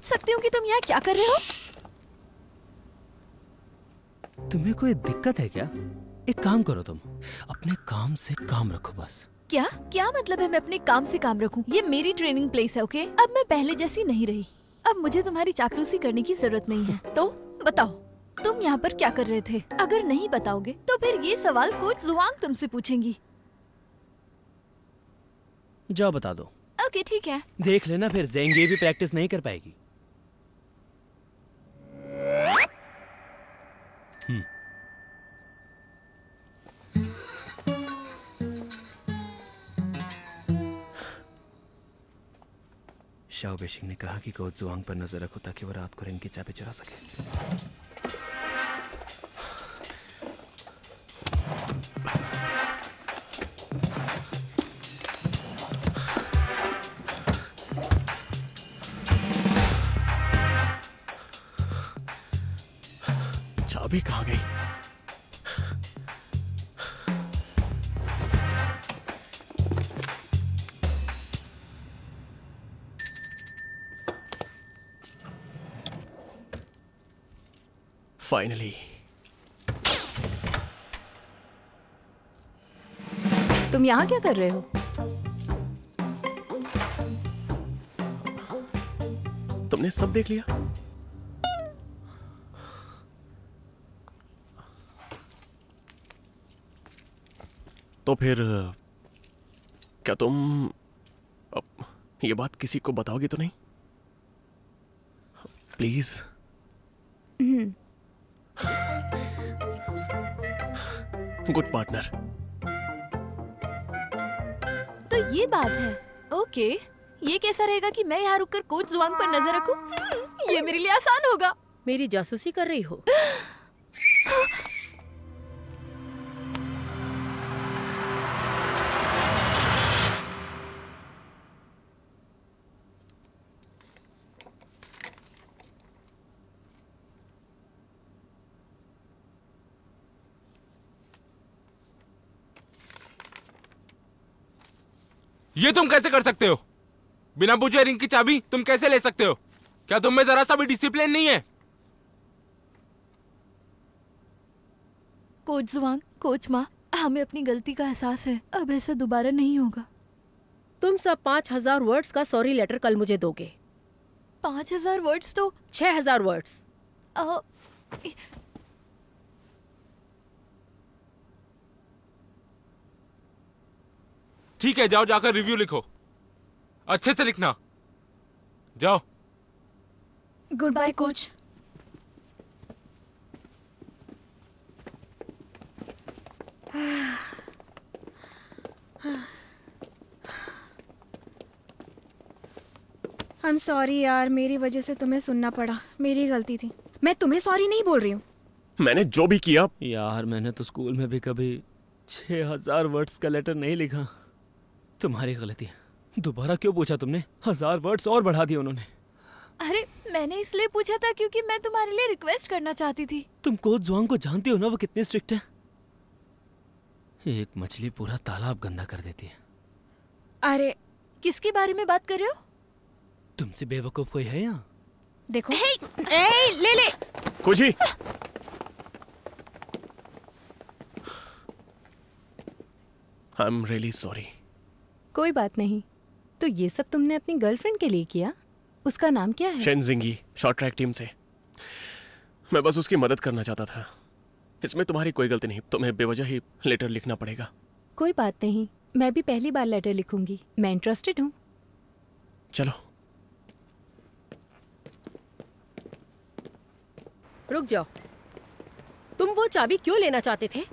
सकती हूँ कि तुम यहाँ क्या कर रहे हो? तुम्हें कोई दिक्कत है क्या? एक काम करो, तुम अपने काम से काम रखो बस। क्या क्या मतलब है मैं अपने काम से काम रखूं? ये मेरी ट्रेनिंग प्लेस है, ओके? अब मैं पहले जैसी नहीं रही। अब मुझे तुम्हारी चापलूसी करने की जरूरत नहीं है। तो बताओ, तुम यहाँ पर क्या कर रहे थे? अगर नहीं बताओगे तो फिर ये सवाल कोच जुआंग तुमसे पूछेंगी। जाओ बता दो। ओके ठीक है। देख लेना, फिर ज़ेंगे भी प्रैक्टिस नहीं कर पाएगी। शाओ बेशिंग ने कहा कि कोच जुआंग पर नजर रखो ताकि वो रात को रिंग की चाबी चुरा सके। चाबी कहाँ गई? फाइनली। तुम यहाँ क्या कर रहे हो? तुमने सब देख लिया? तो फिर क्या तुम अब ये बात किसी को बताओगी तो नहीं? प्लीज। Good partner. तो ये बात है, ओके। ये कैसा रहेगा कि मैं यहाँ रुककर कोच जुआंग पर नजर रखूं? ये मेरे लिए आसान होगा। मेरी जासूसी कर रही हो? ये तुम कैसे कर सकते हो? बिना पूछे रिंग की चाबी तुम कैसे ले सकते हो? क्या तुम में जरा सा भी डिसिप्लिन नहीं है? कोच जुआंग, कोच माँ, हमें अपनी गलती का एहसास है। अब ऐसा दोबारा नहीं होगा। तुम सब 5000 वर्ड्स का सॉरी लेटर कल मुझे दोगे। 5000 वर्ड्स तो 6000 वर्ड्स। ठीक है, जाओ जाकर रिव्यू लिखो। अच्छे से लिखना। जाओ। Good bye coach. I am sorry यार, मेरी वजह से तुम्हें सुनना पड़ा। मेरी गलती थी। मैं तुम्हें सॉरी नहीं बोल रही हूँ। मैंने जो भी किया। यार मैंने तो स्कूल में भी कभी 6000 वर्ड्स का लेटर नहीं लिखा। तुम्हारी गलती है। दोबारा क्यों पूछा तुमने? 1000 वर्ड्स और बढ़ा दिए उन्होंने। अरे मैंने इसलिए पूछा था क्योंकि मैं तुम्हारे लिए रिक्वेस्ट करना चाहती थी। तुम कोच जुआंग को जानती हो ना, वो कितनी स्ट्रिक्ट है। एक मछली पूरा तालाब गंदा कर देती है। अरे किसके बारे में बात कर रहे हो? तुमसे बेवकूफ कोई है यहाँ? देखो। ले ले। कुजी। I am really sorry. कोई बात नहीं। तो ये सब तुमने अपनी गर्लफ्रेंड के लिए किया? उसका नाम क्या है? शेन जिंगी, शॉर्ट ट्रैक टीम से। मैं बस उसकी मदद करना चाहता था। इसमें तुम्हारी कोई गलती नहीं। तुम्हें बेवजह ही लेटर लिखना पड़ेगा। कोई बात नहीं, मैं भी पहली बार लेटर लिखूंगी। मैं इंटरेस्टेड हूँ। चलो। रुक जाओ। तुम वो चाबी क्यों लेना चाहते थे?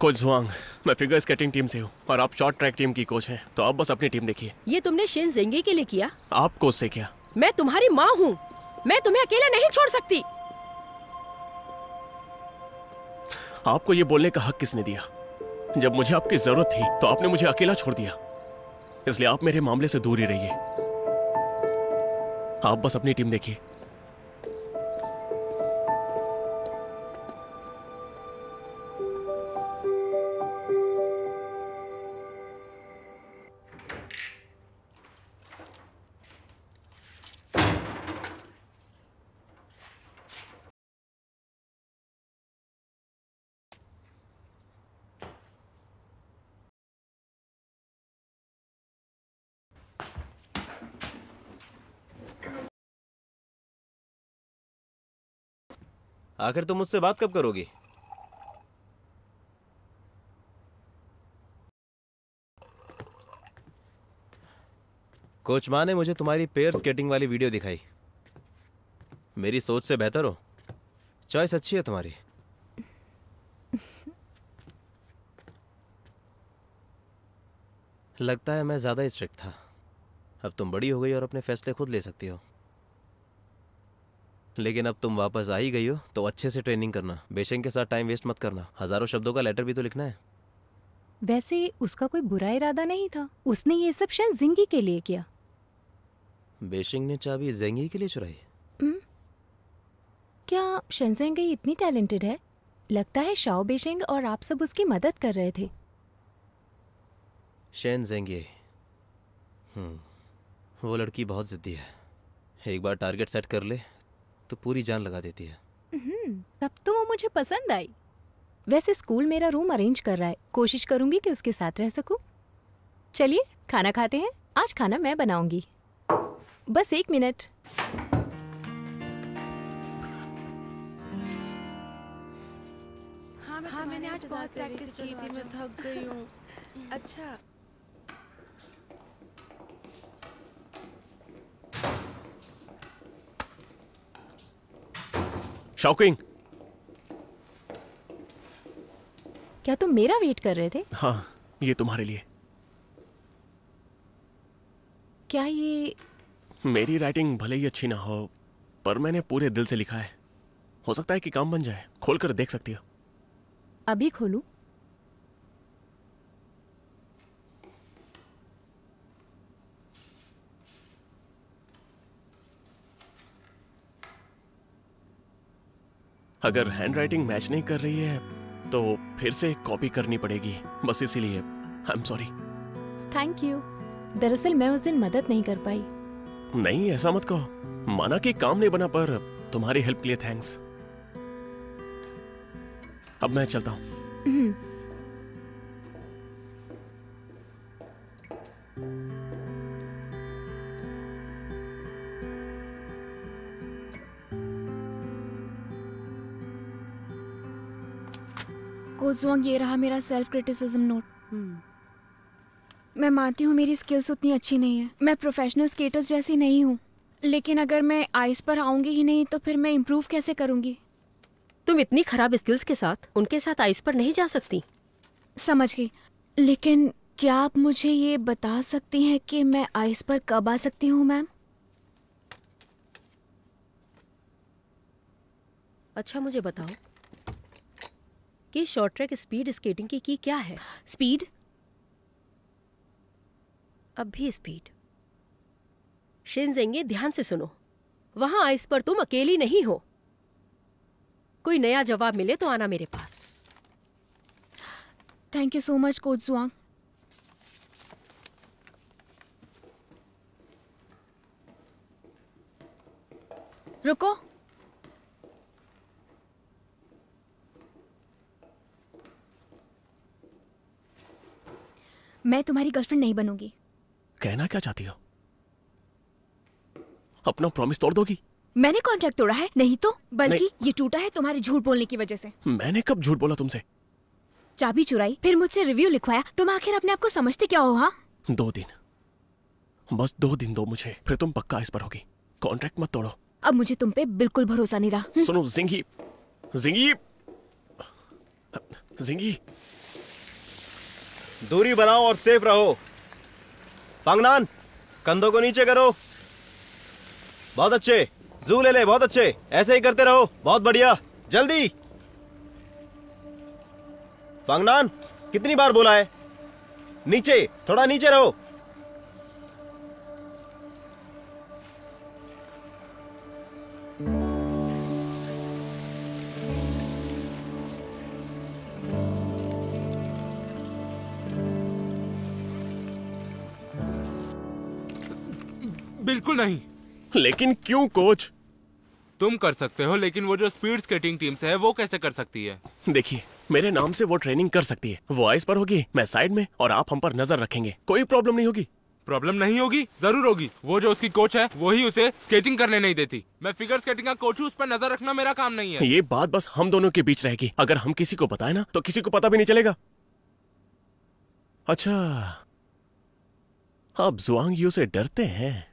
कोच जुआंग, मैं फिगर स्केटिंग टीम से हूँ और आप शॉर्ट ट्रैक टीम की कोच हैं, तो आप बस अपनी टीम देखिए। ये तुमने शेन ज़ेंगे के लिए किया? आप कोच से क्या? मैं तुम्हारी माँ हूँ। मैं तुम्हें अकेला नहीं छोड़ सकती। आपको ये बोलने का हक किसने दिया? जब मुझे आपकी जरूरत थी तो आपने मुझे अकेला छोड़ दिया। इसलिए आप मेरे मामले से दूर ही रहिए। आप बस अपनी टीम देखिए। आखिर तुम मुझसे बात कब करोगी? कोच माँ ने मुझे तुम्हारी पेयर स्केटिंग वाली वीडियो दिखाई। मेरी सोच से बेहतर हो। चॉइस अच्छी है तुम्हारी। लगता है मैं ज्यादा स्ट्रिक्ट था। अब तुम बड़ी हो गई और अपने फैसले खुद ले सकती हो। लेकिन अब तुम वापस आ ही गई हो तो अच्छे से ट्रेनिंग करना। बेशेंग के साथ टाइम वेस्ट मत करना। हजारों शब्दों का लेटर भी तो लिखना है। वैसे उसका कोई बुरा इरादा नहीं था। उसने ये सब शायद जिंगी के लिए किया। बेशिंग ने चाबी जेंगी के लिए चुराई? क्या शेंजेंगी इतनी टैलेंटेड है? लगता है शाओ बेशिंग और आप सब उसकी मदद कर रहे थे। शेन जेंगे, वो लड़की बहुत जिद्दी है। एक बार टारगेट सेट कर ले तो पूरी जान लगा देती है। तब तो वो मुझे पसंद आई। वैसे स्कूल मेरा रूम अरेंज कर रहा है। कोशिश करूंगी कि उसके साथ रह सकूं। चलिए खाना खाते हैं। आज खाना मैं बनाऊंगी। बस 1 मिनट। हाँ मैंने आज बहुत प्रैक्टिस की थी, मैं थक गई हूँ। अच्छा शॉकिंग। क्या तुम मेरा वेट कर रहे थे? हाँ, ये तुम्हारे लिए। क्या ये? मेरी राइटिंग भले ही अच्छी ना हो, पर मैंने पूरे दिल से लिखा है। हो सकता है कि काम बन जाए। खोलकर देख सकती हो। अभी खोलूं? अगर हैंडराइटिंग मैच नहीं कर रही है तो फिर से कॉपी करनी पड़ेगी। बस इसीलिए आई एम सॉरी। Thank you. दरअसल मैं उस दिन मदद नहीं कर पाई। नहीं, ऐसा मत कहो। माना कि काम नहीं बना, पर तुम्हारी हेल्प के लिए थैंक्स। अब मैं चलता हूं। कोजुआंग, ये रहा मेरा सेल्फ क्रिटिसिज्म नोट। मैं मानती हूँ मेरी स्किल्स उतनी अच्छी नहीं है। मैं प्रोफेशनल स्केटर्स जैसी नहीं हूँ। लेकिन अगर मैं आइस पर आऊंगी ही नहीं तो फिर मैं इम्प्रूव कैसे करूंगी? तुम इतनी खराब स्किल्स के साथ उनके साथ आइस पर नहीं जा सकती। समझ गई। लेकिन क्या आप मुझे ये बता सकती हैं कि मैं आइस पर कब आ सकती हूँ मैम? अच्छा मुझे बताओ कि शॉर्ट ट्रैक स्पीड स्केटिंग की क्या है? स्पीड? अब भी स्पीड। शिनजेंगे, ध्यान से सुनो। वहां आइस पर तुम अकेली नहीं हो। कोई नया जवाब मिले तो आना मेरे पास। Thank you so much coach Juang. रुको। मैं तुम्हारी गर्लफ्रेंड नहीं बनूंगी। कहना क्या चाहती हो? अपना प्रॉमिस तोड़ दोगी? मैंने कॉन्ट्रैक्ट तोड़ा है? नहीं तो, बल्कि ये टूटा है तुम्हारे झूठ बोलने की वजह से। मैंने कब झूठ बोला तुमसे? चाबी चुराई, फिर मुझसे रिव्यू लिखवाया। तुम आखिर अपने आप को समझते क्या हो? हाँ, 2 दिन, बस 2 दिन दो मुझे, फिर तुम पक्का इस पर होगी। कॉन्ट्रैक्ट मत तोड़ो। अब मुझे तुम पे बिल्कुल भरोसा नहीं रहा। सुनो जिंगी, जिंगी, जिंगी, दूरी बनाओ और सेफ रहो। फांगनान, कंधों को नीचे करो। बहुत अच्छे। जू ले ले, बहुत अच्छे। ऐसे ही करते रहो। बहुत बढ़िया, जल्दी। फांगनान, कितनी बार बोला है? नीचे, थोड़ा नीचे रहो। बिल्कुल नहीं। लेकिन क्यों कोच? तुम कर सकते हो, लेकिन वो जो स्पीड स्केटिंग टीम से है वो कैसे कर सकती है? देखिए, मेरे नाम से वो ट्रेनिंग कर सकती है। वो आइस पर होगी, मैं साइड में, और आप हम पर नजर रखेंगे। कोई प्रॉब्लम नहीं होगी। प्रॉब्लम नहीं होगी? जरूर होगी। वो जो उसकी कोच है वो ही उसे स्केटिंग करने नहीं देती। मैं फिगर स्केटिंग का कोच हूँ, उस पर नजर रखना मेरा काम नहीं है। ये बात बस हम दोनों के बीच रहेगी। अगर हम किसी को बताए ना तो किसी को पता भी नहीं चलेगा। अच्छा, आप जुआंग यू से डरते हैं?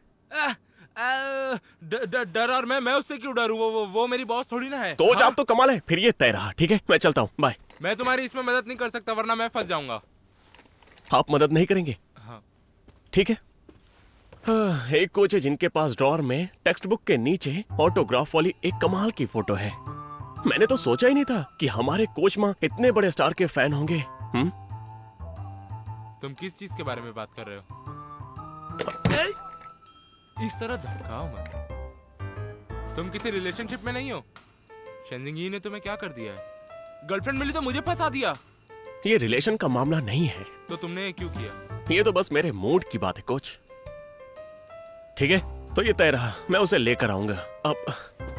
डर और मैं उससे क्यों डरूं? वो मेरी बॉस थोड़ी ना है। कोच हाँ? आप तो कमाल है। फिर ये तय रहा, ठीक है, मैं चलता हूँ, बाय। मैं तुम्हारी इसमें मदद नहीं कर सकता वरना मैं फंस जाऊंगा। आप मदद नहीं करेंगे? हाँ। ठीक है। एक कोच है जिनके पास ड्रॉअर में टेक्स्ट बुक के नीचे ऑटोग्राफ वाली एक कमाल की फोटो है। मैंने तो सोचा ही नहीं था कि हमारे कोच माँ इतने बड़े स्टार के फैन होंगे। तुम किस चीज के बारे में बात कर रहे हो? इस तरह धमकाओ मत। तुम किसी रिलेशनशिप में नहीं हो। शेनजिंग ने तुम्हें क्या कर दिया है? गर्लफ्रेंड मिली तो मुझे फंसा दिया। ये रिलेशन का मामला नहीं है। तो तुमने ये क्यों किया? ये तो बस मेरे मूड की बात है कोच। ठीक है, तो ये तय रहा, मैं उसे लेकर आऊंगा। अब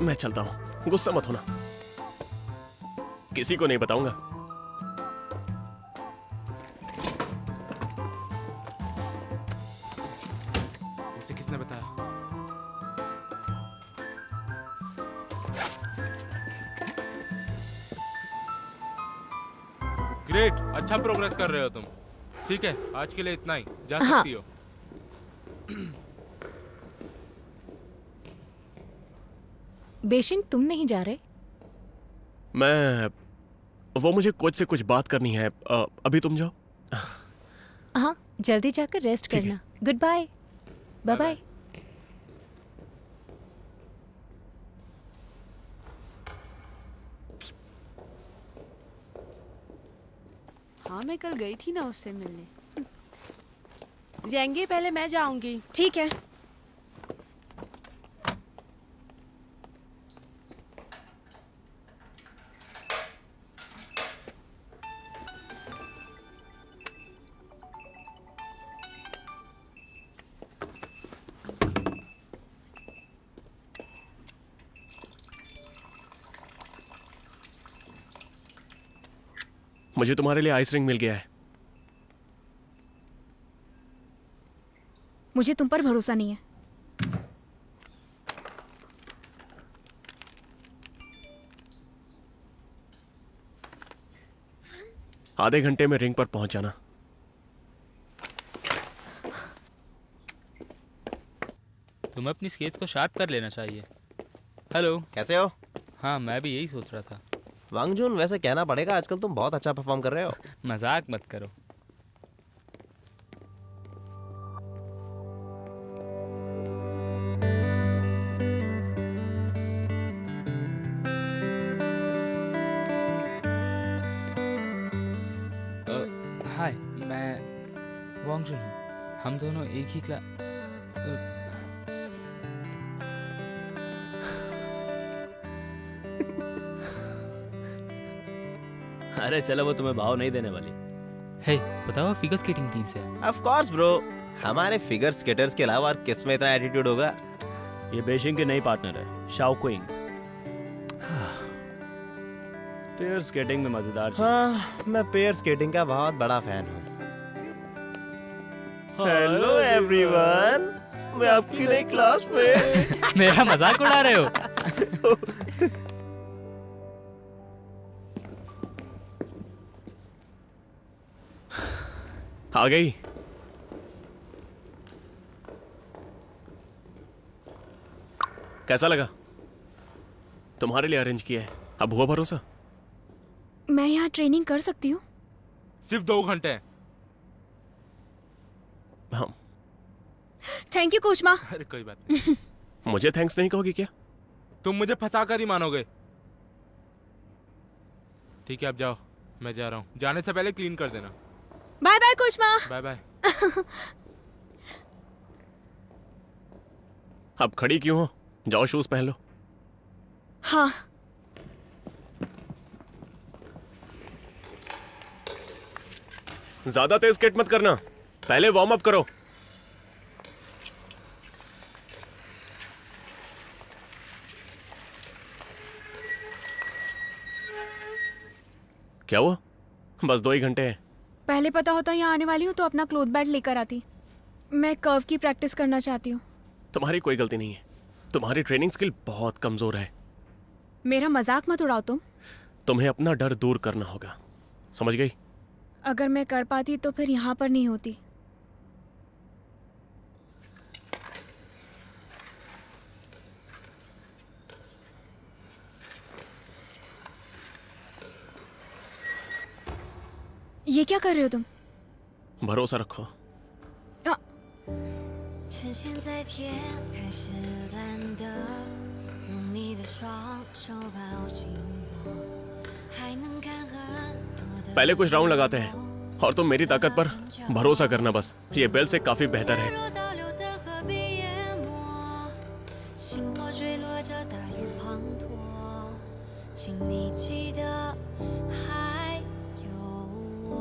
मैं चलता हूँ, गुस्सा मत होना। किसी को नहीं बताऊंगा। उसे किसने बताया? ग्रेट, अच्छा प्रोग्रेस कर रहे हो तुम। ठीक है, आज के लिए इतना ही। जा सकती हो। बेशिंग, तुम नहीं जा रहे? वो मुझे कोच से कुछ बात करनी है। अभी तुम जाओ। हाँ, जल्दी जाकर रेस्ट करना। Good bye. Bye bye. हाँ, मैं कल गई थी ना उससे मिलने। जाएंगे, पहले मैं जाऊंगी। ठीक है। मुझे तुम्हारे लिए आइस रिंग मिल गया है। मुझे तुम पर भरोसा नहीं है। आधे घंटे में रिंग पर पहुंच जाना। तुम्हें अपनी स्केच को शार्प कर लेना चाहिए। हेलो, कैसे हो? हाँ, मैं भी यही सोच रहा था। वांगजून, वैसे कहना पड़ेगा आजकल तुम बहुत अच्छा परफॉर्म कर रहे हो। मजाक मत करो। हाय, मैं वांगजून हूँ। हम दोनों एक ही अरे चलो, वो तुम्हें भाव नहीं देने वाली। हे, बताओ, फिगर स्केटिंग टीम से। ऑफ कोर्स ब्रो, हमारे फिगर स्केटर्स के अलावा और किस में इतना एटीट्यूड होगा? ये बेशिंग की नई पार्टनर है, शाओ क्विंग। पेयर स्केटिंग में मजेदार चीज। हाँ, मैं पेयर स्केटिंग का बहुत बड़ा फैन हूँ। हेलो एवरीवन, मैं आपकी नई क्लास में। मेरा मजाक उड़ा रहे हो? आ गई। कैसा लगा? तुम्हारे लिए अरेंज किया है, अब हुआ भरोसा? मैं यहाँ ट्रेनिंग कर सकती हूँ? सिर्फ 2 घंटे हैं। हाँ। थैंक यू कोच माँ। अरे कोई बात नहीं। मुझे थैंक्स नहीं कहोगी क्या? तुम मुझे फंसा कर ही मानोगे। ठीक है, अब जाओ, मैं जा रहा हूँ। जाने से पहले क्लीन कर देना। बाय बाय कोच माँ। Bye bye. अब खड़ी क्यों हो? जाओ शूज पहन लो। हाँ। ज्यादा तेज स्केट मत करना, पहले वार्म अप करो। क्या हुआ? बस 2 ही घंटे हैं। पहले पता होता यहाँ आने वाली हूँ तो अपना क्लोथ बैग लेकर आती। मैं कर्व की प्रैक्टिस करना चाहती हूँ। तुम्हारी कोई गलती नहीं है, तुम्हारी ट्रेनिंग स्किल बहुत कमजोर है। मेरा मजाक मत उड़ाओ तुम। तुम्हें अपना डर दूर करना होगा, समझ गई? अगर मैं कर पाती तो फिर यहाँ पर नहीं होती। ये क्या कर रहे हो तुम? भरोसा रखो। 趁现在天开始蓝的，用你的双手抱紧我，还能看很多的。 पहले कुछ राउंड लगाते हैं और तुम मेरी ताकत पर भरोसा करना बस। ये बेल से काफी बेहतर है। 星火坠落着大雨滂沱，请你记得还有我。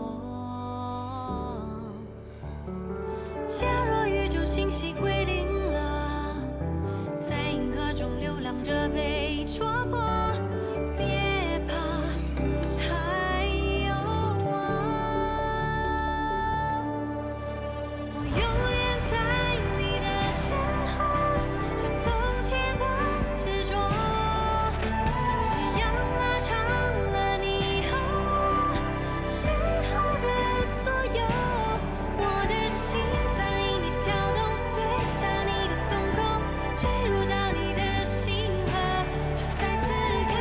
假若宇宙信息归零了，在银河中流浪着被戳破，别怕，还有我。我永远在你的身后，像从前不执着。夕阳拉长了你和我邂逅的所有，我的心在因你跳动，对上你的瞳孔，坠入到你的星河。就在此刻，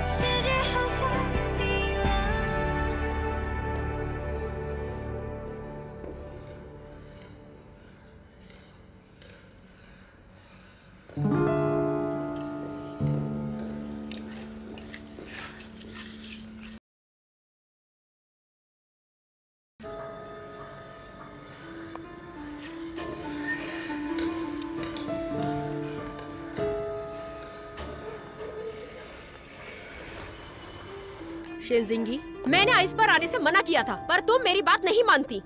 世界好像停了。 शेनजिंगी, मैंने आइस पर आने से मना किया था, पर तुम मेरी बात नहीं मानती।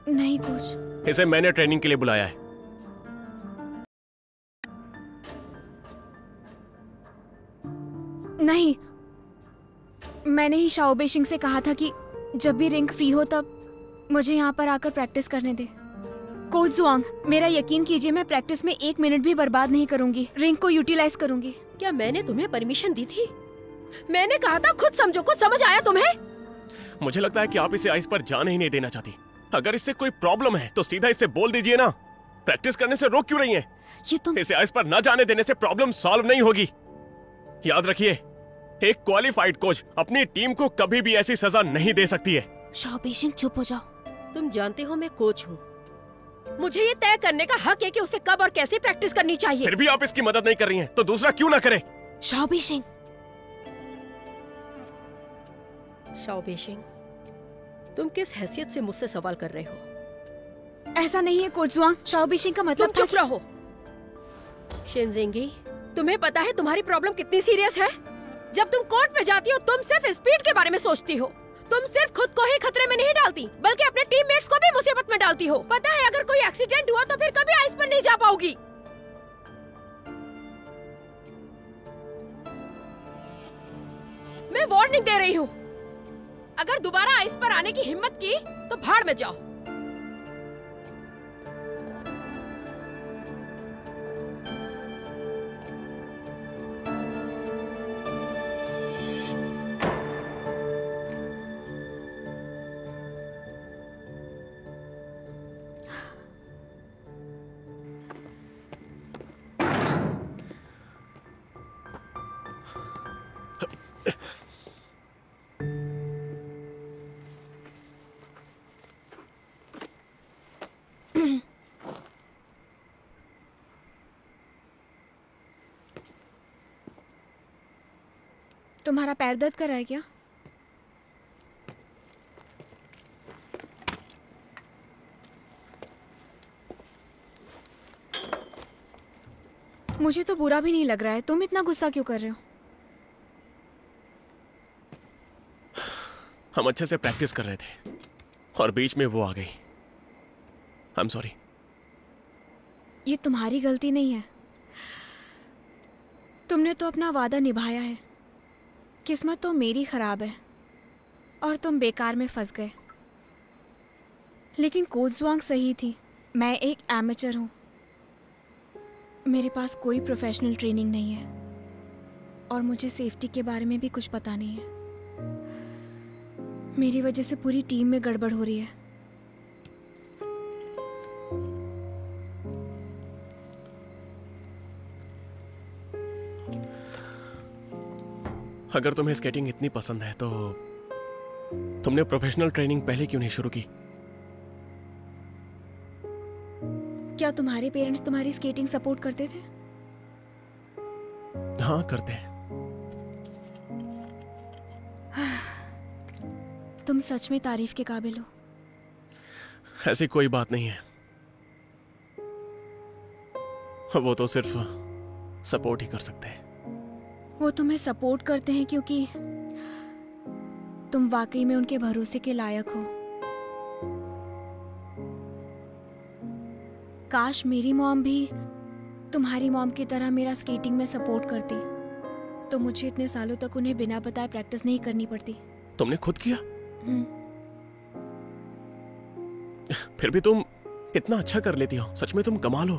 नहीं कुछ। इसे मैंने ट्रेनिंग के लिए बुलाया है। नहीं, मैंने ही शाओ बेशिंग से कहा था कि जब भी रिंग फ्री हो तब मुझे यहाँ पर आकर प्रैक्टिस करने दे। कोच जुआंग, मेरा यकीन कीजिए, मैं प्रैक्टिस में 1 मिनट भी बर्बाद नहीं करूंगी। रिंग को यूटिलाइज करूंगी। क्या मैंने तुम्हें परमिशन दी थी? मैंने कहा था खुद समझो। कुछ समझ आया तुम्हें? मुझे लगता है कि आप इसे आइस पर जाने ही नहीं देना चाहती। अगर इससे कोई प्रॉब्लम है तो सीधा इससे बोल दीजिए ना। प्रैक्टिस करने से रोक क्यों रही हैं? ये तुम इसे आइस पर न जाने देने से प्रॉब्लम सॉल्व नहीं होगी। याद रखिए, एक क्वालिफाइड कोच अपनी टीम को कभी भी ऐसी सजा नहीं दे सकती है। शाओ बेशिंग, चुप हो जाओ। तुम जानते हो मैं कोच हूँ। मुझे ये तय करने का हक है कि उसे कब और कैसे प्रैक्टिस करनी चाहिए। फिर भी आप इसकी मदद नहीं कर रही हैं, तो दूसरा क्यों ना करे? Shao basin. शाओ बेशिंग, तुम किस हैसियत से मुझसे सवाल कर रहे हो? ऐसा नहीं है कोच जुआंग, शाओ बेशिंग का मतलब तुम चुप रहो। शेनजिंगी, तुम्हें पता है तुम्हारी प्रॉब्लम कितनी सीरियस है? जब तुम कोर्ट पे जाती हो तुम सिर्फ स्पीड के बारे में सोचती हो। तुम सिर्फ खुद को ही खतरे में नहीं डालती, बल्कि अपने टीममेट्स को भी मुसीबत में डालती हो। पता है अगर कोई एक्सीडेंट हुआ तो फिर कभी आइस पर नहीं जा पाओगी। मैं वार्निंग दे रही हूँ, अगर दोबारा आइस पर आने की हिम्मत की तो भाड़ में जाओ। तुम्हारा पैर दर्द कर रहा है क्या? मुझे तो बुरा भी नहीं लग रहा है। तुम इतना गुस्सा क्यों कर रहे हो? हम अच्छे से प्रैक्टिस कर रहे थे और बीच में वो आ गई। आई एम सॉरी। ये तुम्हारी गलती नहीं है। तुमने तो अपना वादा निभाया है। किस्मत तो मेरी खराब है और तुम बेकार में फंस गए। लेकिन कोच जुआंग सही थी। मैं एक एमेचर हूँ, मेरे पास कोई प्रोफेशनल ट्रेनिंग नहीं है और मुझे सेफ्टी के बारे में भी कुछ पता नहीं है। मेरी वजह से पूरी टीम में गड़बड़ हो रही है। अगर तुम्हें स्केटिंग इतनी पसंद है तो तुमने प्रोफेशनल ट्रेनिंग पहले क्यों नहीं शुरू की? क्या तुम्हारे पेरेंट्स तुम्हारी स्केटिंग सपोर्ट करते थे? हाँ, करते हैं। तुम सच में तारीफ के काबिल हो। ऐसी कोई बात नहीं है, वो तो सिर्फ सपोर्ट ही कर सकते हैं। वो तुम्हें सपोर्ट करते हैं क्योंकि तुम वाकई में उनके भरोसे के लायक हो। काश मेरी मॉम भी तुम्हारी मॉम की तरह मेरा स्केटिंग में सपोर्ट करती, तो मुझे इतने सालों तक उन्हें बिना बताए प्रैक्टिस नहीं करनी पड़ती। तुमने खुद किया? फिर भी तुम इतना अच्छा कर लेती हो, सच में तुम कमाल हो।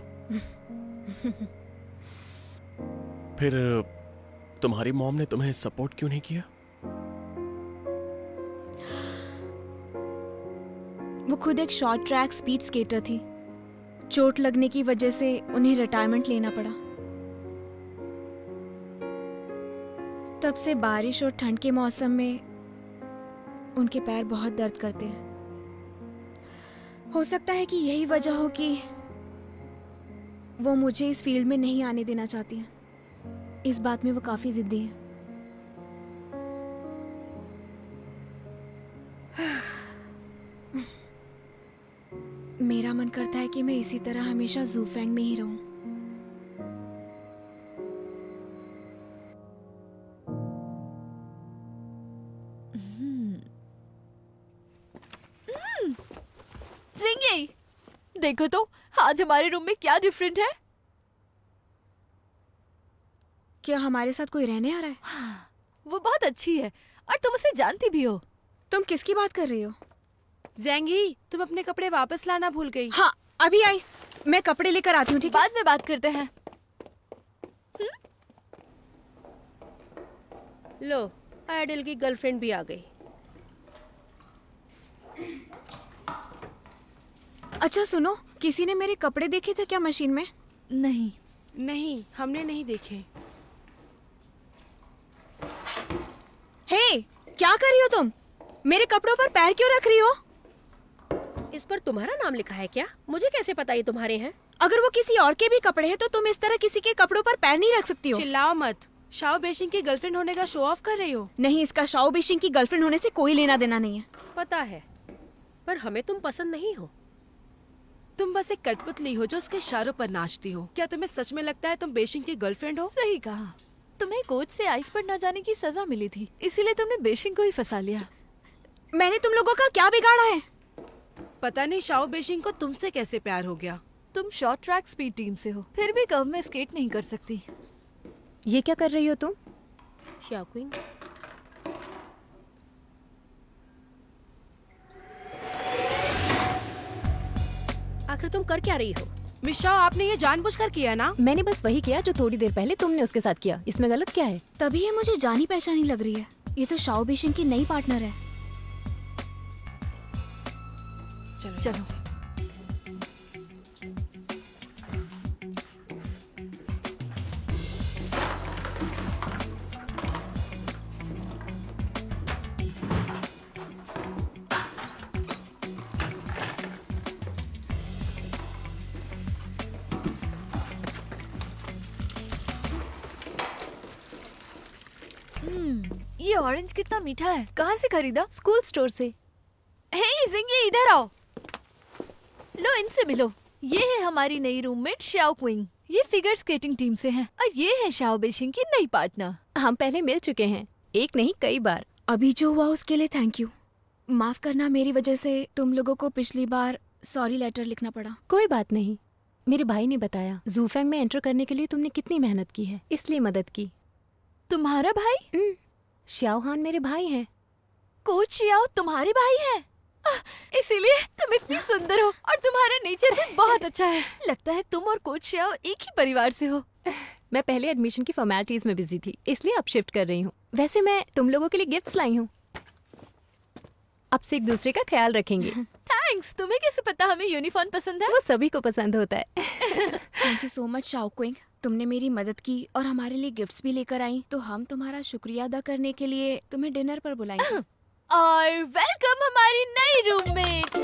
फिर तुम्हारी मॉम ने तुम्हें सपोर्ट क्यों नहीं किया? वो खुद एक शॉर्ट ट्रैक स्पीड स्केटर थी। चोट लगने की वजह से उन्हें रिटायरमेंट लेना पड़ा। तब से बारिश और ठंड के मौसम में उनके पैर बहुत दर्द करते हैं। हो सकता है कि यही वजह हो कि वो मुझे इस फील्ड में नहीं आने देना चाहती हैं। इस बात में वो काफी जिद्दी है। मेरा मन करता है कि मैं इसी तरह हमेशा ज़ूफेंग में ही रहूं। जिंगी, देखो तो आज हमारे रूम में क्या डिफरेंट है। क्या हमारे साथ कोई रहने आ रहा है? वो बहुत अच्छी है और तुम उसे जानती भी हो। तुम किसकी बात कर रही हो? ज़ेंगी, तुम अपने कपड़े वापस लाना भूल गई। हाँ, अभी आई। मैं कपड़े लेकर आती हूँ, ठीक है? बाद में बात करते हैं। लो, आइडल की गर्लफ्रेंड भी आ गई। अच्छा सुनो, किसी ने मेरे कपड़े देखे थे क्या मशीन में? नहीं नहीं, हमने नहीं देखे। हे, क्या कर रही हो तुम? मेरे कपड़ों पर पैर क्यों रख रही हो? इस पर तुम्हारा नाम लिखा है क्या? मुझे कैसे पता ये तुम्हारे हैं? अगर वो किसी और के भी कपड़े हैं तो तुम इस तरह किसी के कपड़ों पर पैर नहीं रख सकती हो। चिल्लाओ मत। शाओ बेशिंग की गर्लफ्रेंड होने का शो ऑफ कर रही हो? नहीं, इसका शाओ बेशिंग की गर्लफ्रेंड होने से कोई लेना देना नहीं है। पता है, पर हमें तुम पसंद नहीं हो। तुम बस एक कठपुतली हो जो उसके इशारों पर नाचती हो। क्या तुम्हें सच में लगता है तुम बेशिंग की गर्लफ्रेंड हो? सही कहा। तुम्हें कोच से आइस पर न जाने की सजा मिली थी, इसीलिए तुमने बेशिंग को ही फंसा लिया। मैंने तुम लोगों का क्या बिगाड़ा है? पता नहीं शाओ बेशिंग को तुमसे कैसे प्यार हो गया। तुम शॉर्ट ट्रैक स्पीड टीम से हो, फिर भी कर्व में स्केट नहीं कर सकती। ये क्या कर रही हो तुम? शाओक्विंग, आखिर तुम कर क्या रही हो? मिस शाओ, आपने ये जानबूझकर किया ना? मैंने बस वही किया जो थोड़ी देर पहले तुमने उसके साथ किया। इसमें गलत क्या है? तभी ये मुझे जानी पहचानी लग रही है। ये तो शाओ बेशिंग की नई पार्टनर है। चलो। ये ऑरेंज कितना मीठा है। कहाँ से खरीदा? स्कूल स्टोर से। हे जिंगी, इधर आओ। लो, इनसे मिलो। ये है हमारी नई रूममेट शाओ क्विंग। ये फिगर स्केटिंग टीम से हैं और ये है शाओ बेशिंग की नई पार्टनर। हम पहले मिल चुके हैं, एक नहीं कई बार। अभी जो हुआ उसके लिए थैंक यू। माफ करना, मेरी वजह से तुम लोगों को पिछली बार सॉरी लेटर लिखना पड़ा। कोई बात नहीं, मेरे भाई ने बताया ज़ूफेंग में एंटर करने के लिए तुमने कितनी मेहनत की है, इसलिए मदद की। तुम्हारा भाई? श्याओ हान मेरे भाई हैं। कोच शियाओ तुम्हारे भाई हैं? इसीलिए तुम इतनी सुंदर हो और तुम्हारा नेचर भी बहुत अच्छा है। लगता है तुम और कोच श्याओ एक ही परिवार से हो। मैं पहले एडमिशन की फॉर्मेलिटीज में बिजी थी, इसलिए अब शिफ्ट कर रही हूँ। वैसे मैं तुम लोगों के लिए गिफ्ट्स लाई हूँ। अब से एक दूसरे का ख्याल रखेंगे। थैंक्स। तुम्हें कैसे पता हमें यूनिफॉर्म पसंद है? वो सभी को पसंद होता है। Thank you so much Shao Qing, तुमने मेरी मदद की और हमारे लिए गिफ्ट्स भी लेकर आई। तो हम तुम्हारा शुक्रिया अदा करने के लिए तुम्हें डिनर पर बुलाएंगे। और वेलकम हमारी नई रूममेट।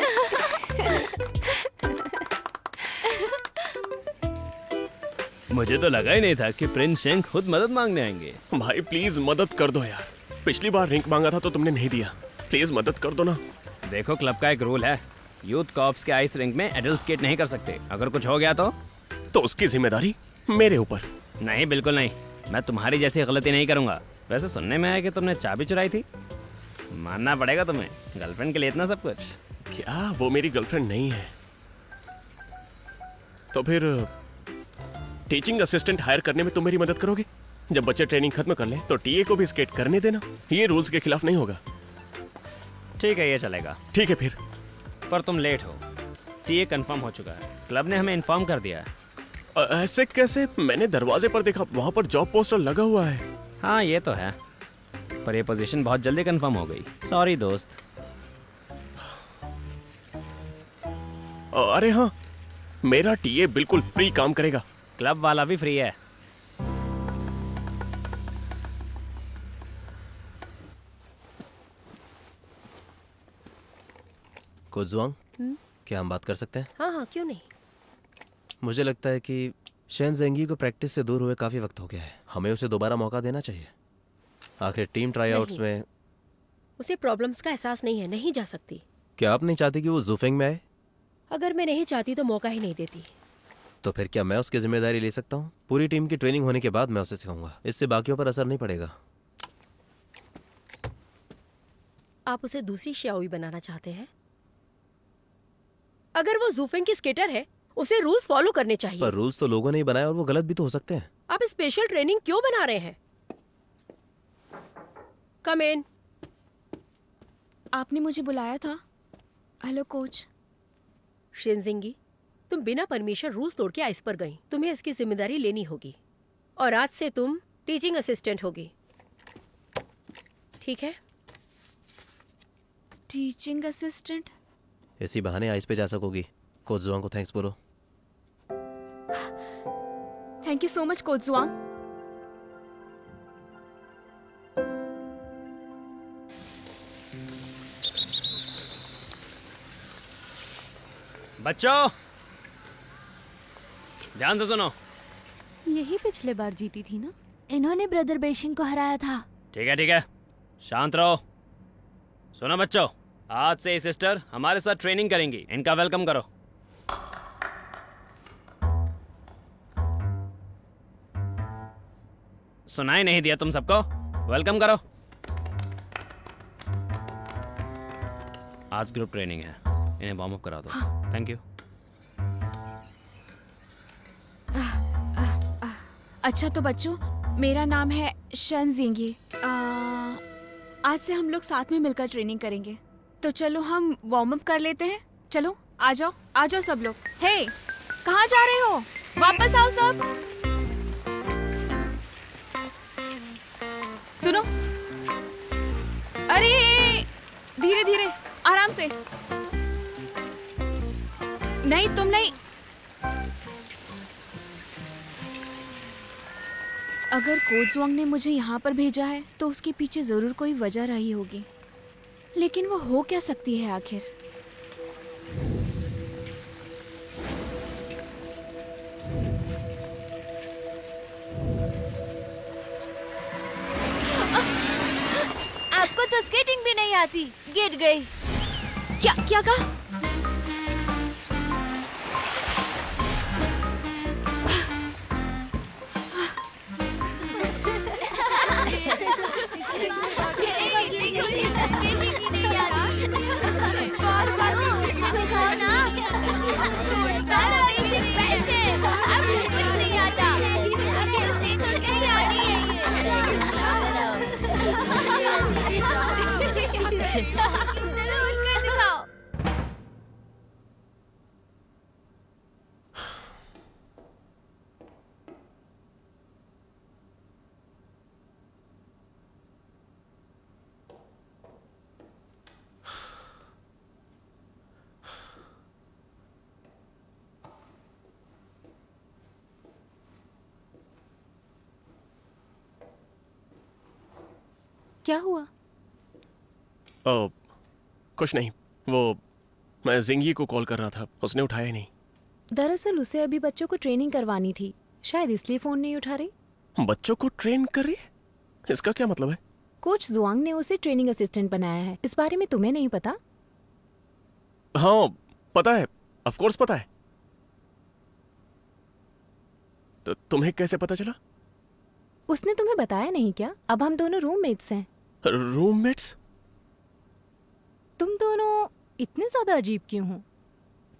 मुझे तो लगा ही नहीं था कि प्रिंस शेंग खुद मदद मांगने आएंगे। भाई प्लीज मदद कर दो यार। पिछली बार रिंक मांगा था तो तुमने नहीं दिया। प्लीज मदद कर दो ना। देखो, क्लब का एक रूल है, यूथ कॉर्प्स के आइस रिंक में एडल्ट स्केट नहीं कर सकते। अगर कुछ हो गया तो उसकी जिम्मेदारी मेरे ऊपर। नहीं, बिल्कुल नहीं। मैं तुम्हारी जैसी गलती नहीं करूंगा। वैसे सुनने में आया कि तुमने चाबी चुराई थी। मानना पड़ेगा तुम्हें, गर्लफ्रेंड के लिए इतना सब कुछ। क्या वो मेरी गर्लफ्रेंड नहीं है? तो फिर टीचिंग असिस्टेंट हायर करने में तुम मेरी मदद करोगे? जब बच्चे ट्रेनिंग खत्म कर लें तो टीए को भी स्केट करने देना। ये रूल्स के खिलाफ नहीं होगा। ठीक है, ये चलेगा। ठीक है फिर। पर तुम लेट हो। टीए कंफर्म हो चुका है, क्लब ने हमें इन्फॉर्म कर दिया है। ऐसे कैसे? मैंने दरवाजे पर देखा, वहां पर जॉब पोस्टर लगा हुआ है। हाँ, ये तो है, पर ये पोजीशन बहुत जल्दी कंफर्म हो गई। सॉरी दोस्त। अरे हाँ, मेरा टीए बिल्कुल फ्री काम करेगा। क्लब वाला भी फ्री है। कोच जुआंग, क्या हम बात कर सकते हैं? हाँ हाँ, क्यों नहीं। मुझे लगता है कि शेन ज़ेंगी को प्रैक्टिस से दूर हुए काफी वक्त हो गया है। हमें उसे दोबारा मौका देना चाहिए। आखिर टीम ट्राईआउट्स में उसे प्रॉब्लम्स का एहसास नहीं है, नहीं जा सकती। क्या आप नहीं चाहती कि वो जूफेंग में आए? अगर मैं नहीं चाहती तो मौका ही नहीं देती। तो फिर क्या मैं उसकी जिम्मेदारी ले सकता हूँ? पूरी टीम की ट्रेनिंग होने के बाद मैं उसे सिखाऊंगा। इससे बाकियों पर असर नहीं पड़ेगा। आप उसे दूसरी श्याओई बनाना चाहते हैं? अगर वो जूफेंग की स्केटर है, उसे रूल्स फॉलो करने चाहिए। पर रूल्स तो लोगों ने ही बनाए और वो गलत भी तो हो सकते हैं। आप स्पेशल ट्रेनिंग क्यों बना रहे हैं? कम इन। आपने मुझे बुलाया था? Hello coach. शिनजिंगी, तुम बिना परमिशन रूल्स तोड़ के आइस पर गई। तुम्हें इसकी जिम्मेदारी लेनी होगी और आज से तुम टीचिंग असिस्टेंट होगी, ठीक है? Teaching assistant? इसी बहाने आइस पे जा सकोगी। कोच जुआंग को थैंक्स बोलो। Thank you so much coach Juang. बच्चों, ध्यान से सुनो। यही पिछले बार जीती थी ना? इन्होंने ब्रदर बेशिंग को हराया था। ठीक है, ठीक है, शांत रहो। सुनो बच्चों, आज से ये सिस्टर हमारे साथ ट्रेनिंग करेंगी। इनका वेलकम करो। सुनाई नहीं दिया तुम सबको? वेलकम करो। आज ग्रुप ट्रेनिंग है, इन्हें वार्म अप करा दो। Thank you. अच्छा तो बच्चों, मेरा नाम है शन ज़ेंगी। आज से हम लोग साथ में मिलकर ट्रेनिंग करेंगे। तो चलो हम वार्म अप कर लेते हैं। चलो आ जाओ सब लोग। हे, कहाँ जा रहे हो? वापस आओ सब। सुनो, अरे धीरे धीरे, आराम से। नहीं, तुम नहीं। अगर कोच जुआंग ने मुझे यहाँ पर भेजा है तो उसके पीछे जरूर कोई वजह रही होगी, लेकिन वो हो क्या सकती है आखिर? आपको तो स्केटिंग भी नहीं आती, गिर गई। क्या कहा? चलो उठकर दिखाओ। क्या हुआ? कुछ नहीं, वो मैं जिंगी को कॉल कर रहा था, उसने उठाया नहीं। दरअसल उसे अभी बच्चों को ट्रेनिंग करवानी थी, शायद इसलिए फोन नहीं उठा रही। बच्चों को ट्रेन कर रही है? इसका क्या मतलब है? कोच जुआंग ने उसे ट्रेनिंग असिस्टेंट बनाया है। इस बारे में तुम्हें नहीं पता? हाँ पता है, ऑफ कोर्स पता है। तो तुम्हें कैसे पता चला? उसने तुम्हें बताया नहीं क्या? अब हम दोनों रूममेट्स हैं। रूममेट्स? तुम दोनों इतने ज्यादा अजीब क्यों हो?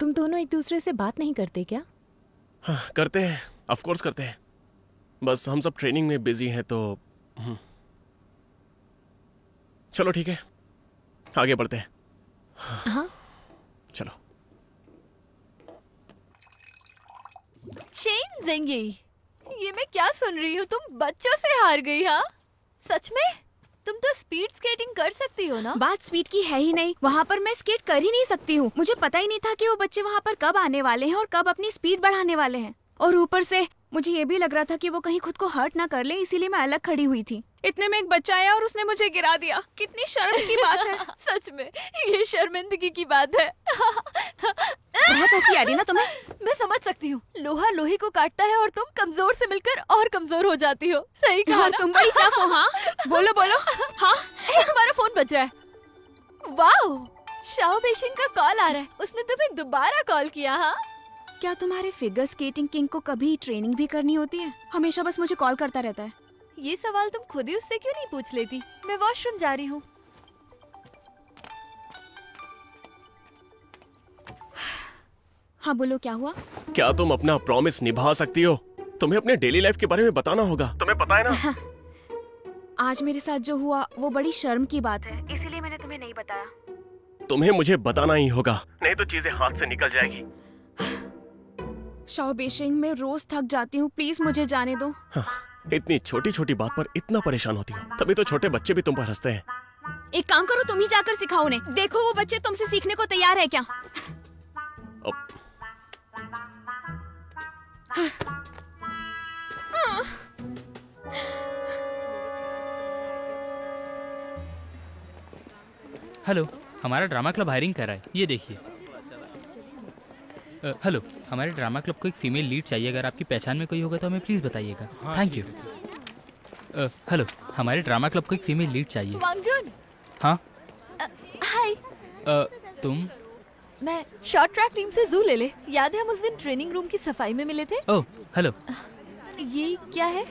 तुम दोनों एक दूसरे से बात नहीं करते क्या? हाँ, करते हैं, ऑफ कोर्स करते हैं। बस हम सब ट्रेनिंग में बिजी हैं तो चलो ठीक है, आगे बढ़ते हैं। हाँ चलो। शेन ज़ेंगी, ये मैं क्या सुन रही हूँ? तुम बच्चों से हार गई? हाँ सच में? तुम तो स्पीड स्केटिंग कर सकती हो ना? बात स्पीड की है ही नहीं, वहाँ पर मैं स्केट कर ही नहीं सकती हूँ। मुझे पता ही नहीं था कि वो बच्चे वहाँ पर कब आने वाले हैं और कब अपनी स्पीड बढ़ाने वाले हैं। और ऊपर से मुझे ये भी लग रहा था कि वो कहीं खुद को हर्ट ना कर ले, इसीलिए मैं अलग खड़ी हुई थी। इतने में एक बच्चा आया और उसने मुझे गिरा दिया। कितनी शर्म की बात है। सच में ये शर्मिंदगी की बात है। बहुत हंसी आ रही ना तुम्हें? मैं समझ सकती हूँ, लोहा लोहे को काटता है और तुम कमजोर से मिलकर और कमजोर हो जाती हो। सही कहा हाँ, ना? तुम बड़ी टफ हो। हाँ बोलो बोलो। हाँ तुम्हारा फोन बज रहा है। वाओ, शाओ बेशिंग का कॉल आ रहा है। उसने तुम्हें दोबारा कॉल किया? हाँ, क्या तुम्हारे फिगर स्केटिंग किंग को कभी ट्रेनिंग भी करनी होती है? हमेशा बस मुझे कॉल करता रहता है। ये सवाल तुम खुद ही उससे क्यों नहीं पूछ लेती? मैं वॉशरूम जा रही हूँ। हाँ बोलो, क्या हुआ? क्या तुम अपना प्रॉमिस निभा सकती हो? तुम्हें अपने डेली लाइफ के बारे में बताना होगा, तुम्हें पता है ना? आज मेरे साथ जो हुआ वो बड़ी शर्म की बात है, इसीलिए मैंने तुम्हें नहीं बताया। तुम्हें मुझे बताना ही होगा, नहीं तो चीजें हाथ से निकल जाएगी। शाओ बेशिंग, मैं रोज थक जाती हूँ, प्लीज मुझे जाने दो। हाँ, इतनी छोटी छोटी बात पर इतना परेशान होती हो, तभी तो छोटे बच्चे भी तुम पर हंसते हैं। एक काम करो, तुम ही जाकर सिखाओ उन्हें। देखो वो बच्चे तुमसे सीखने को तैयार है क्या? हेलो, हमारा ड्रामा क्लब हायरिंग कर रहा है, ये देखिए। हेलो, हमारे ड्रामा क्लब को एक फीमेल लीड चाहिए। अगर आपकी पहचान में कोई होगा तो हमें प्लीज़ बताइएगा। Thank you. हेलो, हमारे ड्रामा क्लब को एक फीमेल लीड चाहिए। वांगजुन। हाँ हाय। तुम? मैं शॉर्ट ट्रैक टीम से जू ले ले। याद है हम उस दिन ट्रेनिंग रूम की सफाई में मिले थे? Oh hello. ये क्या है?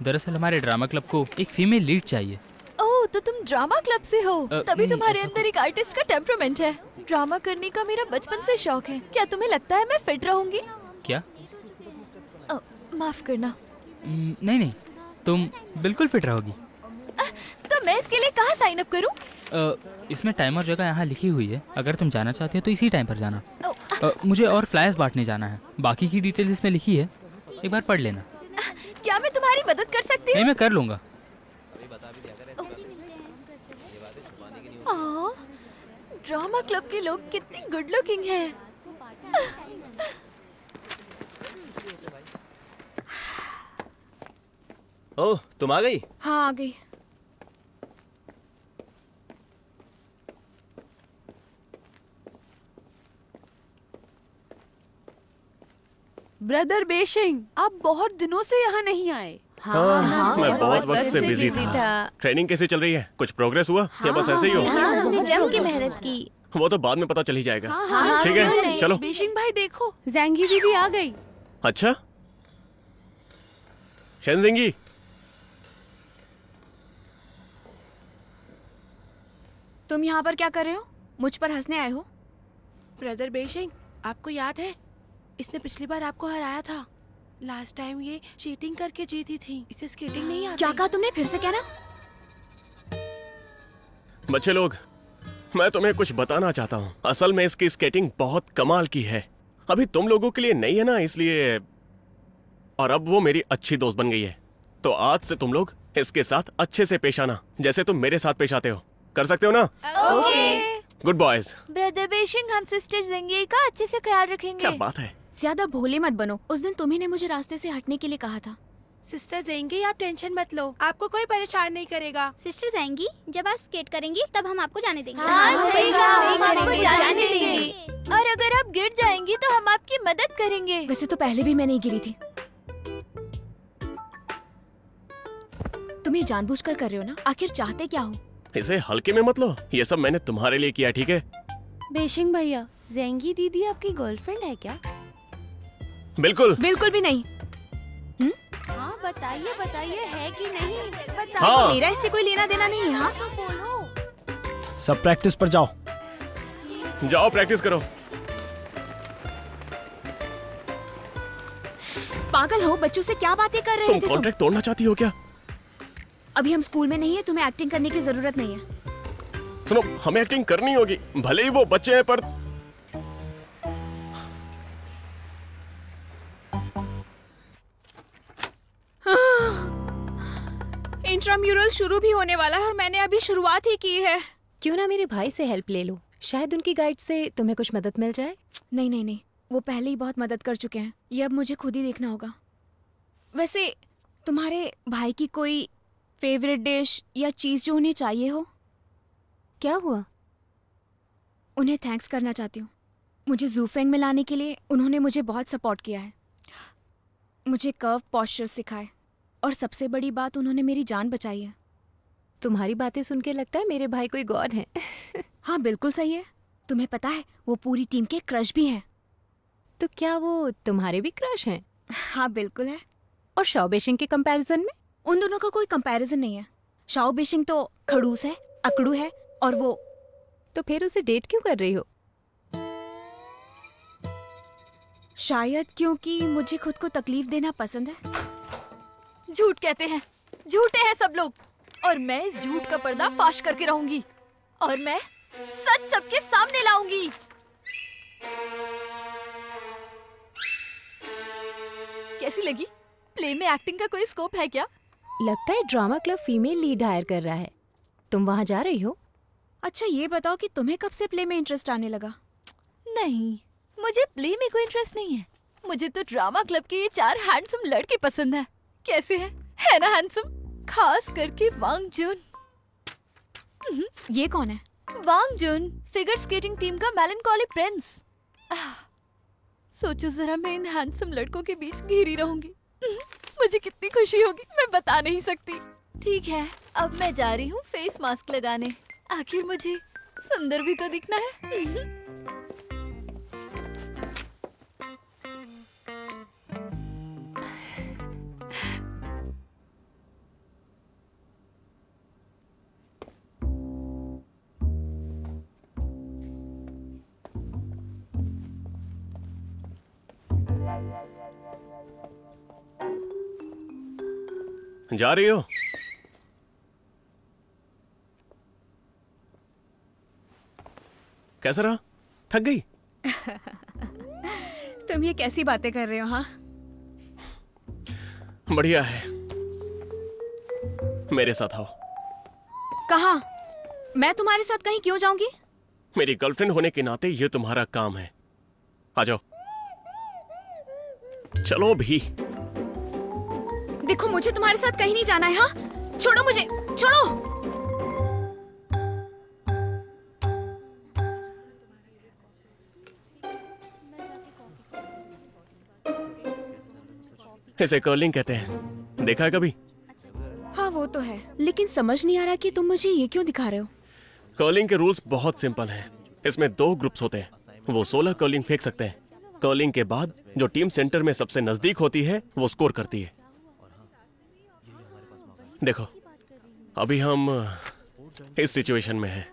दरअसल हमारे ड्रामा क्लब को एक फीमेल लीड चाहिए। ओह, तो तुम ड्रामा क्लब से हो? तभी नहीं, तुम्हारे ऐसा अंदर एक आर्टिस्ट का टेम्परामेंट है। ड्रामा करने का मेरा बचपन से शौक है। क्या तुम्हें लगता है मैं फिट रहूंगी? क्या? माफ करना। नहीं नहीं, तुम बिल्कुल फिट रहोगी। तो मैं इसके लिए कहाँ साइन अप करूँ? इसमें टाइम और जगह यहाँ लिखी हुई है। अगर तुम जाना चाहते हो तो इसी टाइम पर जाना। मुझे और फ्लायर्स बांटने जाना है। बाकी की डिटेल्स इसमें लिखी है, एक बार पढ़ लेना। क्या मैं तुम्हारी मदद कर सकती हूँ? नहीं, मैं कर लूँगा। ड्रामा क्लब के लोग कितने गुड लुकिंग हैं। ओह, तुम आ गई? हाँ आ गई। ब्रदर बेशिंग, आप बहुत दिनों से यहाँ नहीं आए। हाँ, मैं बहुत वक्त से बिजी था। ट्रेनिंग कैसे चल रही है? कुछ प्रोग्रेस हुआ या बस ऐसे ही हो? हमने जम के मेहनत की। वो तो बाद में पता चल ही जाएगा। ठीक है, चलो। बेशिंग भाई देखो, ज़ेंगी दीदी आ गई। अच्छा, शेनजिंगी, तुम यहाँ पर क्या कर रहे हो? मुझ पर हंसने आए हो? ब्रदर बेशिंग, आपको याद है इसने पिछली बार आपको हराया था। लास्ट टाइम ये चीटिंग करके जीती थी। इसे स्केटिंग नहीं आती। क्या कहा तुमने? फिर से कहना। बच्चे लोग, मैं तुम्हें कुछ बताना चाहता हूँ। असल में इसकी स्केटिंग बहुत कमाल की है। अभी तुम लोगों के लिए नई है ना, इसलिए। और अब वो मेरी अच्छी दोस्त बन गई है, तो आज से तुम लोग इसके साथ अच्छे से पेश आना, जैसे तुम मेरे साथ पेश आते हो। कर सकते हो ना? Okay. Good boys. Brother basin, हम सिस्टर ज़ेंगी का अच्छे से ख्याल रखेंगे। क्या बात है? ज्यादा भोले मत बनो। उस दिन तुम्ही ने मुझे रास्ते से हटने के लिए कहा था। सिस्टर ज़ेंगी, आप टेंशन मत लो, आपको कोई परेशान नहीं करेगा। सिस्टर जाएंगी, जब आप स्केट करेंगी तब हम आपको जाने देंगे। हाँ, सही कहा, हम आपको जाने देंगे। और अगर आप गिर जाएंगी तो हम आपकी मदद करेंगे। वैसे तो पहले भी मैं नहीं गिरी थी। तुम ये जानबूझकर कर रहे हो ना? आखिर चाहते क्या हो? इसे हल्के में मत लो, ये सब मैंने तुम्हारे लिए किया, ठीक है? बेशिंग भैया, ज़ेंगी दीदी आपकी गर्लफ्रेंड है क्या? बिल्कुल बिल्कुल भी नहीं। हाँ बताइए बताइए, है कि नहीं? बताइए। हाँ। मेरा इससे कोई लेना देना नहीं है। हाँ तो बोलो। सब प्रैक्टिस पर जाओ। जाओ प्रैक्टिस करो। पागल हो, बच्चों से क्या बातें कर रहे तुम थे? कॉन्ट्रैक्ट तोड़ना चाहती हो क्या? अभी हम स्कूल में नहीं है, तुम्हें एक्टिंग करने की जरूरत नहीं है। सुनो, हमें एक्टिंग करनी होगी, भले ही वो बच्चे हैं, पर इंट्राम्यूरल शुरू भी होने वाला है और मैंने अभी शुरुआत ही की है। क्यों ना मेरे भाई से हेल्प ले लो, शायद उनकी गाइड से तुम्हें कुछ मदद मिल जाए। नहीं नहीं नहीं, वो पहले ही बहुत मदद कर चुके हैं, ये अब मुझे खुद ही देखना होगा। वैसे तुम्हारे भाई की कोई फेवरेट डिश या चीज जो उन्हें चाहिए हो? क्या हुआ? उन्हें थैंक्स करना चाहती हूँ। मुझे ज़ूफेंग में लाने के लिए उन्होंने मुझे बहुत सपोर्ट किया है, मुझे कर्व पॉस्चर सिखाए और सबसे बड़ी बात, उन्होंने मेरी जान बचाई है। तुम्हारी बातें सुन के लगता है मेरे भाई कोई गॉड है। हाँ बिल्कुल सही है। तुम्हें पता है वो पूरी टीम के क्रश भी हैं। तो क्या वो तुम्हारे भी क्रश हैं? हाँ बिल्कुल है। और शाओ बेशिंग के कंपैरिजन में? उन दोनों का कोई कंपैरिजन नहीं है। शाओ बेशिंग तो खड़ूस है, अकड़ू है, और वो तो फिर उसे डेट क्यों कर रही हो? शायद क्योंकि मुझे खुद को तकलीफ देना पसंद है। झूठ कहते हैं, झूठे हैं सब लोग, और मैं इस झूठ का पर्दा फाश करके रहूंगी और मैं सच सबके सामने लाऊंगी। कैसी लगी? प्ले में एक्टिंग का कोई स्कोप है क्या? लगता है drama club female lead hire कर रहा है। तुम वहाँ जा रही हो? अच्छा ये बताओ कि तुम्हें कब से प्ले में इंटरेस्ट आने लगा? नहीं, मुझे प्ले में कोई इंटरेस्ट नहीं है। मुझे तो ड्रामा क्लब के ये 4 हैंडसम लड़के पसंद हैं। कैसे हैं? है ना हैंडसम? खास करके वांग जुन। ये कौन है? वांग जुन, फिगर स्केटिंग टीम का मेलनकॉली प्रिंस। सोचो जरा, मैं इन हैंडसम लड़कों के बीच घिरी रहूंगी। मुझे कितनी खुशी होगी मैं बता नहीं सकती। ठीक है, अब मैं जा रही हूँ फेस मास्क लगाने। आखिर मुझे सुंदर भी तो दिखना है। जा रही हो? कैसा रहा? थक गई? तुम ये कैसी बातें कर रहे हो? हाँ बढ़िया है, मेरे साथ आओ। कहाँ? मैं तुम्हारे साथ कहीं क्यों जाऊंगी? मेरी गर्लफ्रेंड होने के नाते ये तुम्हारा काम है। आ जाओ। चलो भी। देखो मुझे तुम्हारे साथ कहीं नहीं जाना है। हाँ छोड़ो मुझे, छोड़ो। इसे कर्लिंग कहते हैं, देखा है कभी? हाँ वो तो है, लेकिन समझ नहीं आ रहा कि तुम मुझे ये क्यों दिखा रहे हो। कर्लिंग के रूल्स बहुत सिंपल हैं। इसमें 2 ग्रुप्स होते हैं, वो 16 कर्लिंग फेंक सकते हैं। कर्लिंग के बाद जो टीम सेंटर में सबसे नजदीक होती है वो स्कोर करती है। देखो अभी हम इस सिचुएशन में हैं।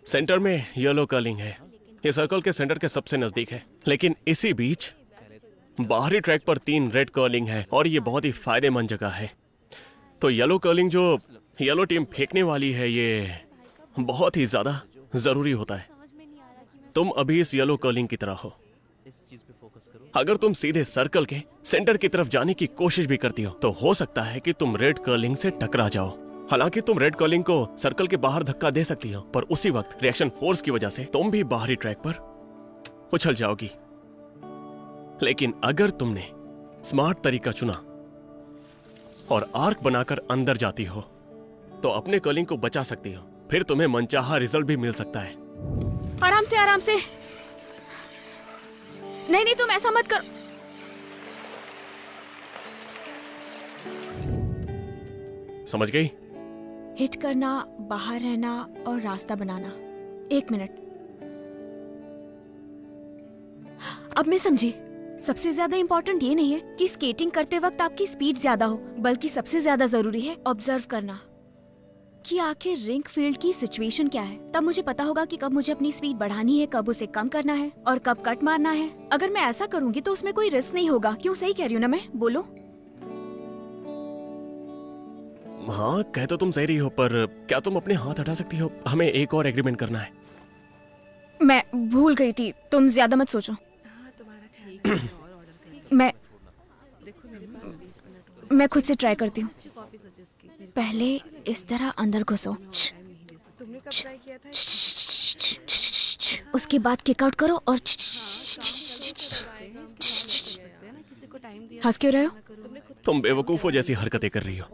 सेंटर में येलो कर्लिंग है, ये सर्कल के सेंटर के सबसे नजदीक है। लेकिन इसी बीच बाहरी ट्रैक पर 3 रेड कर्लिंग है और ये बहुत ही फायदेमंद जगह है। तो येलो कर्लिंग जो येलो टीम फेंकने वाली है ये बहुत ही ज्यादा जरूरी होता है। तुम अभी इस येलो कर्लिंग की तरह हो। अगर तुम सीधे सर्कल के सेंटर की तरफ जाने की कोशिश भी करती हो तो हो सकता है कि तुम रेड कर्लिंग से टकरा जाओ। हालांकि तुम रेड कर्लिंग को सर्कल के बाहर धक्का दे सकती हो, पर उसी वक्त रिएक्शन फोर्स की वजह से तुम भी बाहरी ट्रैक पर उछल जाओगी। लेकिन अगर तुमने स्मार्ट तरीका चुना और आर्क बनाकर अंदर जाती हो तो अपने कर्लिंग को बचा सकती हो। फिर तुम्हें मनचाहा रिजल्ट भी मिल सकता है। आराम से, आराम से। नहीं नहीं, तुम ऐसा मत कर। समझ गई? हिट करना, बाहर रहना और रास्ता बनाना। 1 मिनट। अब मैं समझी। सबसे ज्यादा इम्पोर्टेंट ये नहीं है कि स्केटिंग करते वक्त आपकी स्पीड ज्यादा हो, बल्कि सबसे ज्यादा जरूरी है ऑब्जर्व करना कि आखिर रिंक फील्ड की सिचुएशन क्या है। तब मुझे पता होगा कि कब मुझे अपनी स्पीड बढ़ानी है, कब उसे कम करना है और कब कट मारना है। अगर मैं ऐसा करूंगी तो उसमें कोई रिस्क नहीं होगा। क्यों, सही कह रही हूँ ना मैं? बोलो। हाँ, कह तो तुम सही रही हो, पर क्या तुम अपने हाथ हटा सकती हो? हमें एक और एग्रीमेंट करना है। मैं भूल गई थी, तुम ज्यादा मत सोचो। मैं खुद से ट्राई करती हूँ। पहले इस तरह अंदर घुसो, उसके बाद किक आउट करो और हंस क्यों रहे हो? तुम बेवकूफों जैसी हरकतें कर रही हो।